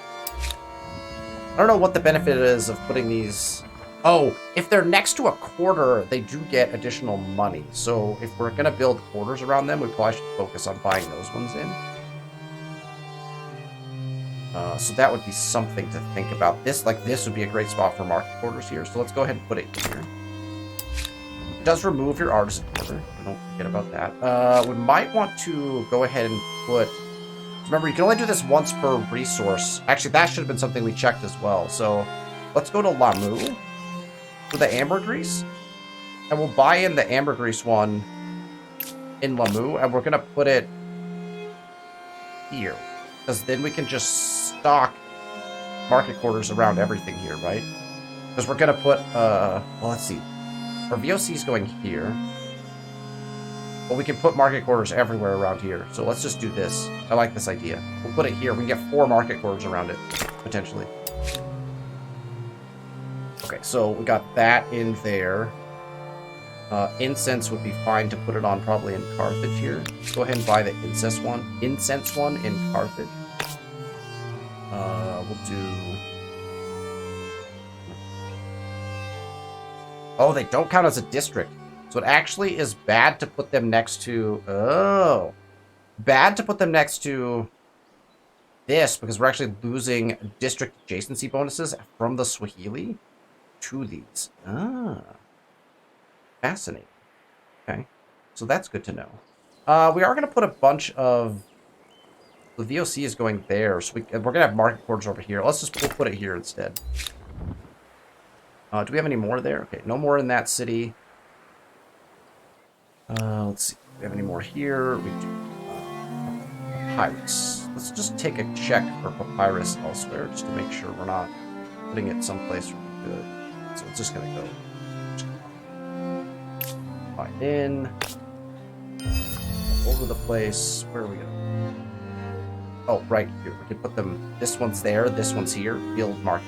I don't know what the benefit is of putting these... Oh, if they're next to a quarter, they do get additional money. So if we're going to build quarters around them, we probably should focus on buying those ones in. So that would be something to think about. This would be a great spot for market quarters here. So let's go ahead and put it here. It does remove your artisan quarter. Don't forget about that. We might want to go ahead and put Remember, you can only do this once per resource. Actually, that should have been something we checked as well. So let's go to Lamu for the ambergris. And we'll buy in the ambergris one in Lamu. And we're going to put it here. Because then we can just stock market quarters around everything here, right? Because we're going to put, well, let's see. Our VOC is going here. But we can put market quarters everywhere around here. So let's just do this. I like this idea. We'll put it here. We can get 4 market quarters around it, potentially. Okay, so we got that in there. Incense would be fine to put it on probably in Carthage here. Let's go ahead and buy the incense one in Carthage. We'll do... Oh, they don't count as a district. So it actually is bad to put them next to... Oh. Bad to put them next to this, because we're actually losing district adjacency bonuses from the Swahili to these. Ah. Fascinating. Okay. So that's good to know. We are going to put a bunch of... The VOC is going there, so we're going to have market quarters over here. Let's just put it here instead. Do we have any more there? Okay, no more in that city. Let's see. Do we have any more here? We do. Papyrus. Let's just take a check for papyrus elsewhere, just to make sure we're not putting it someplace really good. So it's just going to go. Find in. Over the place. Where are we going to? Oh, right here. We can put them. This one's there. This one's here. Field market.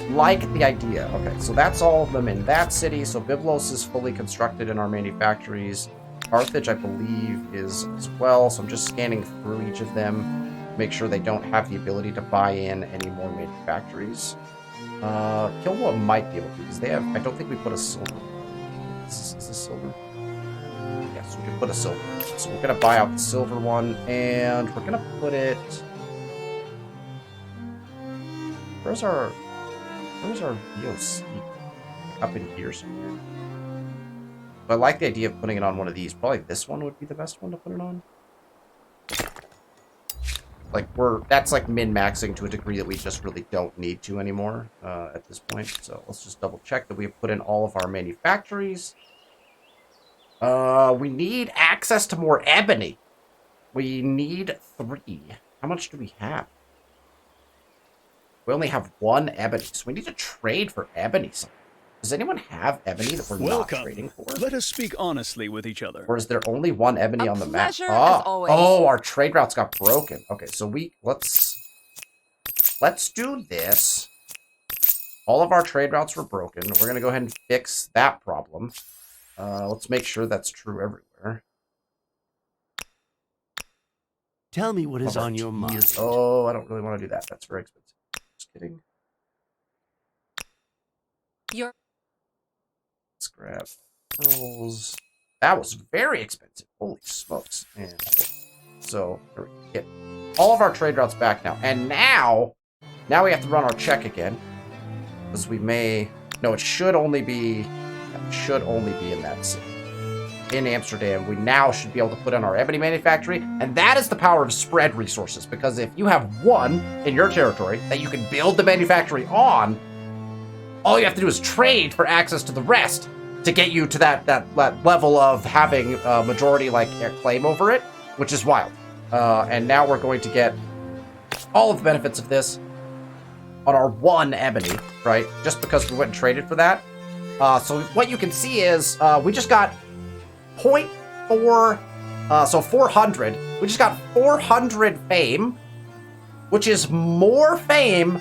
Like the idea. Okay, so that's all of them in that city. So Byblos is fully constructed in our manufactories. Carthage, I believe, is as well. So I'm just scanning through each of them. Make sure they don't have the ability to buy in any more manufactories. Kilwa might be able to, because they have... I don't think we put a silver. Is this silver? Yes, we can put a silver. So we're going to buy out the silver one, and we're going to put it... Where's our VOC? Up in here somewhere. But I like the idea of putting it on one of these. Probably this one would be the best one to put it on. Like, that's like min-maxing to a degree that we just really don't need to anymore at this point. So let's just double check that we've put in all of our manufactories. We need access to more ebony. We need 3. How much do we have? We only have 1 ebony, so we need to trade for ebony. Does anyone have ebony that we're not trading for? Let us speak honestly with each other. Or is there only 1 ebony on the map? Pleasure as always. Oh, our trade routes got broken. Okay, so let's do this. All of our trade routes were broken. We're going to go ahead and fix that problem. Let's make sure that's true everywhere. Tell me what is on your mind. Oh, I don't really want to do that. That's very expensive. Just kidding. Let's grab pearls. That was very expensive. Holy smokes. And so we get all of our trade routes back now. And now we have to run our check again. Because we may... No, it should only be in that city. In Amsterdam, we now should be able to put in our ebony manufactory, and that is the power of spread resources, because if you have 1 in your territory that you can build the manufactory on, all you have to do is trade for access to the rest to get you to that level of having a majority claim over it, which is wild. And now we're going to get all of the benefits of this on our 1 ebony, right? Just because we went and traded for that. So what you can see is we just got 0.4, so 400. We just got 400 fame, which is more fame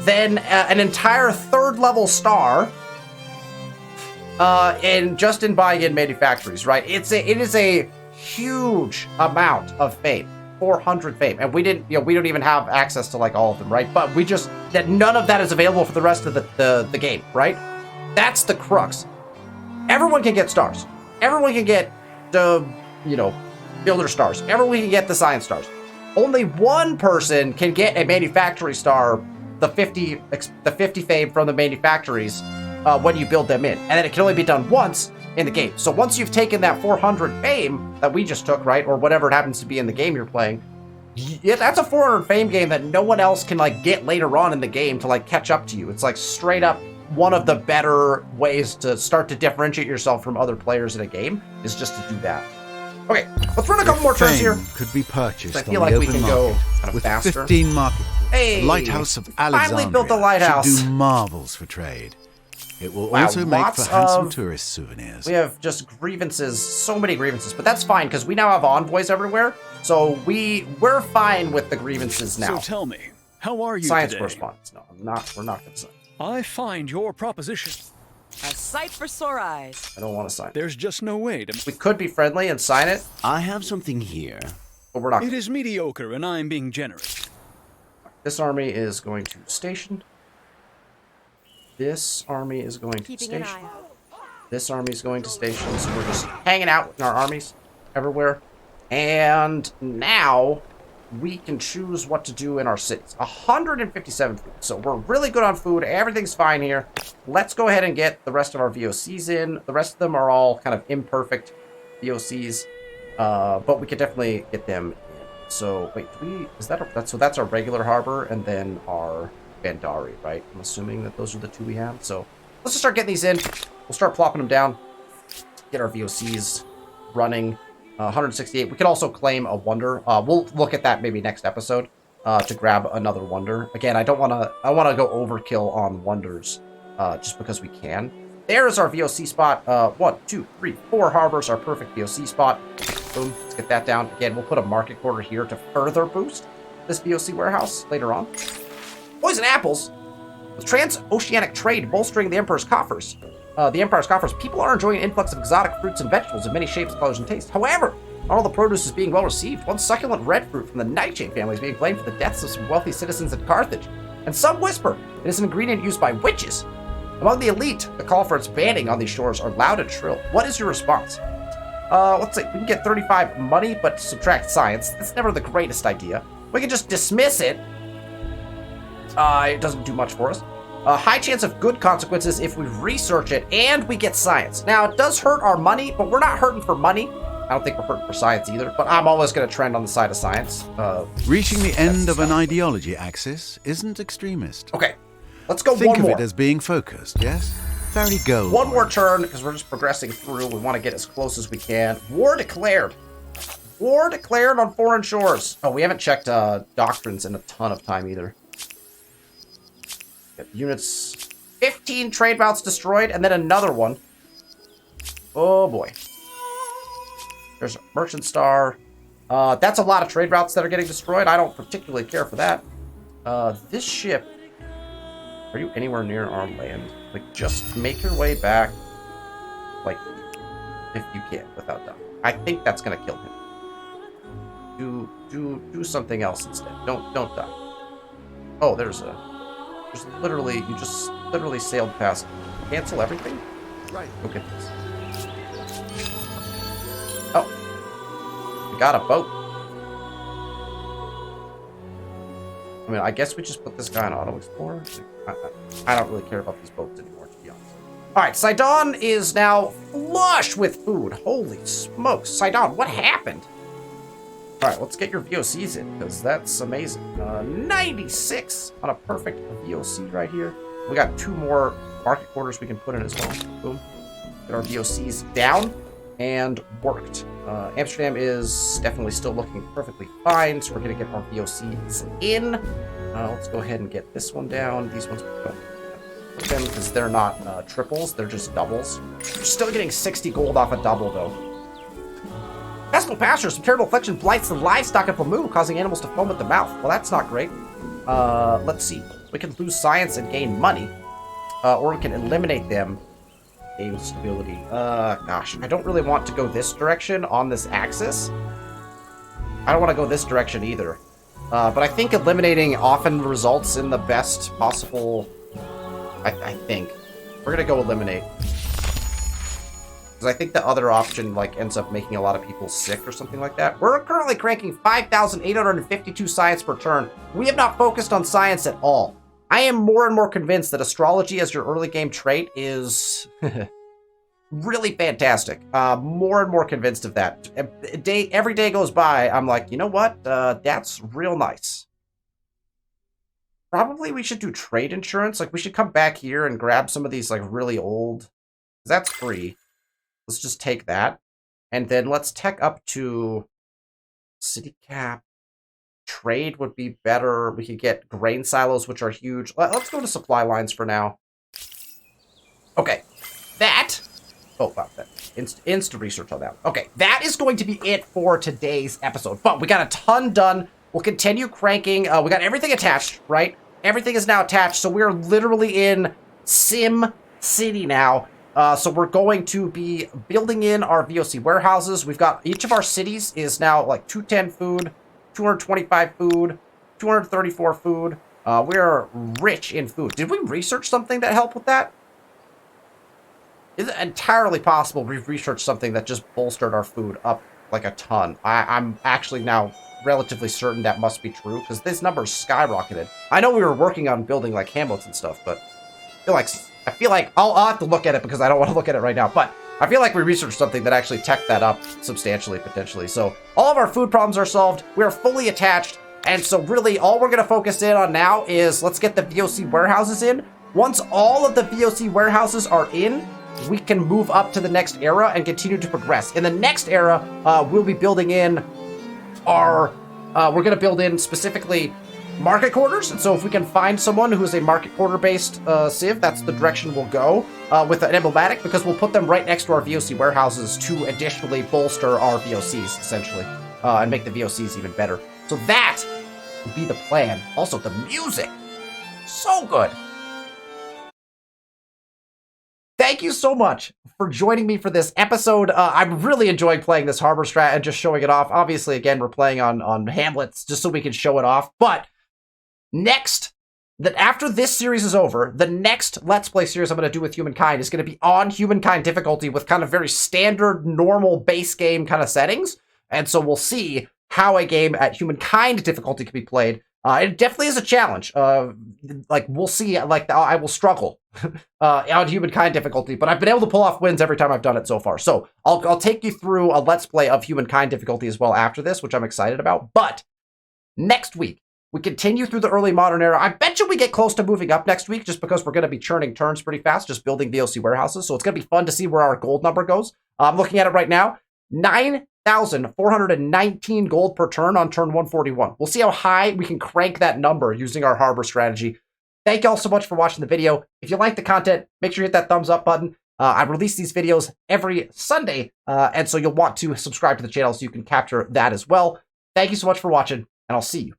than an entire 3rd level star in buying in manufactories, right? It is a huge amount of fame. 400 fame, and we don't even have access to all of them, right? But none of that is available for the rest of the game, right? That's the crux. Everyone can get stars. Everyone can get the, builder stars. Everyone can get the science stars. Only 1 person can get a manufactory star, the 50 fame from the manufactories when you build them in. And then it can only be done once in the game. So once you've taken that 400 fame that we just took, right, or whatever it happens to be in the game you're playing, yeah, that's a 400 fame game that no one else can like get later on in the game to like catch up to you. It's like straight up one of the better ways to start to differentiate yourself from other players in a game is just to do that. Okay, let's run a couple more turns here. Could be purchased I on feel the like we open can go market kind of with faster. 15 market. Hey, the Lighthouse of Alexandria finally built the lighthouse. should do marvels for trade. It will Wow, also make for handsome of- tourist souvenirs. We have just grievances, so many grievances, but that's fine because we now have envoys everywhere. So we're fine with the grievances now. So tell me, how are you Science today? correspondence. No, we're not going to sign. I find your proposition. A sight for sore eyes. I don't want to sign. There's just no way to... We could be friendly and sign it, I have something here. but we're not. It is mediocre, and I'm being generous. This army is going to station. This army is going to Keeping an station. eye out. This army is going to station. So we're just hanging out with our armies everywhere. And now we can choose what to do in our cities. 157 food. So we're really good on food. Everything's fine here. Let's go ahead and get the rest of our VOCs in. The rest of them are all kind of imperfect VOCs. But we could definitely get them in. So wait, that's our regular harbor and then our Bandari, right? I'm assuming that those are the two we have. So let's just start getting these in. We'll start plopping them down. Get our VOCs running. 168. We could also claim a wonder. We'll look at that maybe next episode to grab another wonder. Again, I want to go overkill on wonders just because we can. There's our VOC spot. 1, 2, 3, 4 harbors, our perfect VOC spot. Boom. Let's get that down. Again, we'll put a market quarter here to further boost this VOC warehouse later on. Poison apples. With transoceanic trade bolstering the Emperor's coffers. People are enjoying an influx of exotic fruits and vegetables in many shapes, colors, and tastes. However, not all the produce is being well received. One succulent red fruit from the nightshade family is being blamed for the deaths of some wealthy citizens at Carthage. And some whisper it is an ingredient used by witches. Among the elite, the call for its banning on these shores are loud and shrill. What is your response? Let's see. We can get 35 money, but subtract science. That's never the greatest idea. We can just dismiss it. It doesn't do much for us. A high chance of good consequences if we research it and we get science. Now, it does hurt our money, but we're not hurting for money. I don't think we're hurting for science either, but I'm always going to trend on the side of science. Reaching the end of an ideology axis isn't extremist. Okay, let's go Think one of more. it as being focused, yes? Very go. One more turn, because we're just progressing through. We want to get as close as we can. War declared. War declared on foreign shores. Oh, we haven't checked doctrines in a ton of time either. Units, 15 trade routes destroyed, and then another one. Oh boy. There's a merchant star. That's a lot of trade routes that are getting destroyed. I don't particularly care for that. This ship. Are you anywhere near our land? Like, just make your way back. Like, if you can, without doubt. I think that's gonna kill him. Do something else instead. Don't die. Oh, there's literally, you just literally sailed past. Cancel everything? Right. Go get this. Oh. We got a boat. I mean, I guess we just put this guy on Auto Explorer. I don't really care about these boats anymore, to be honest. Alright, Sidon is now flush with food. Holy smokes. Sidon, what happened? Alright, let's get your VOCs in, because that's amazing. 96 on a perfect VOC right here. We got 2 more market quarters we can put in as well. Boom. Get our VOCs down and worked. Amsterdam is definitely still looking perfectly fine, so we're going to get our VOCs in. Let's go ahead and get this one down. These ones we don't put them because they're not triples, they're just doubles. We're still getting 60 gold off a double, though. Pestle pasture, some terrible affliction blights the livestock of Lamu, causing animals to foam at the mouth. Well, that's not great. Let's see. We can lose science and gain money, or we can eliminate them. Gain stability. Gosh, I don't really want to go this direction on this axis. I don't want to go this direction either. But I think eliminating often results in the best possible. I think we're gonna go eliminate. Because I think the other option, like, ends up making a lot of people sick or something like that. We're currently cranking 5,852 science per turn. We have not focused on science at all. I am more and more convinced that astrology as your early game trait is really fantastic. More and more convinced of that. Every day goes by, I'm like, you know what? That's real nice. Probably we should do trade insurance. Like, we should come back here and grab some of these, like, really old... That's free. Let's just take that. And then let's tech up to city cap. Trade would be better. We could get grain silos, which are huge. Let's go to supply lines for now. Okay. That... Oh, wow. Insta research on that. Okay. That is going to be it for today's episode. But we got a ton done. We'll continue cranking. We got everything attached, right? Everything is now attached, so we're literally in Sim City now. So we're going to be building in our VOC warehouses. We've got each of our cities is now like 210 food, 225 food, 234 food. We're rich in food. Did we research something that helped with that? Is it entirely possible we've researched something that just bolstered our food up like a ton? I'm actually now relatively certain that must be true, because this number's skyrocketed. I know we were working on building like hamlets and stuff, but I feel like I'll have to look at it because I don't want to look at it right now, but I feel like we researched something that actually teched that up substantially, potentially. So all of our food problems are solved. We're fully attached, and so really all we're going to focus in on now is let's get the VOC warehouses in. Once all of the VOC warehouses are in, we can move up to the next era and continue to progress. In the next era, we'll be building in our, we're going to build in specifically market quarters. And so if we can find someone who is a market quarter based civ, that's the direction we'll go with an emblematic, because we'll put them right next to our VOC warehouses to additionally bolster our VOCs, essentially, and make the VOCs even better. So that would be the plan. Also, the music, so good. Thank you so much for joining me for this episode. I'm really enjoying playing this harbor strat and just showing it off. Obviously, again, we're playing on hamlets just so we can show it off. But after this series is over, the next Let's Play series I'm going to do with Humankind is going to be on Humankind difficulty with kind of very standard, normal base game kind of settings. And so we'll see how a game at Humankind difficulty can be played. It definitely is a challenge. Like, we'll see. Like, I will struggle on Humankind difficulty, but I've been able to pull off wins every time I've done it so far. So I'll take you through a Let's Play of Humankind difficulty as well after this, which I'm excited about. But next week, we continue through the early modern era. I bet you we get close to moving up next week just because we're going to be churning turns pretty fast, just building VOC warehouses. So it's going to be fun to see where our gold number goes. I'm looking at it right now. 9,419 gold per turn on turn 141. We'll see how high we can crank that number using our harbor strategy. Thank you all so much for watching the video. If you like the content, make sure you hit that thumbs up button. I release these videos every Sunday, and so you'll want to subscribe to the channel so you can capture that as well. Thank you so much for watching, and I'll see you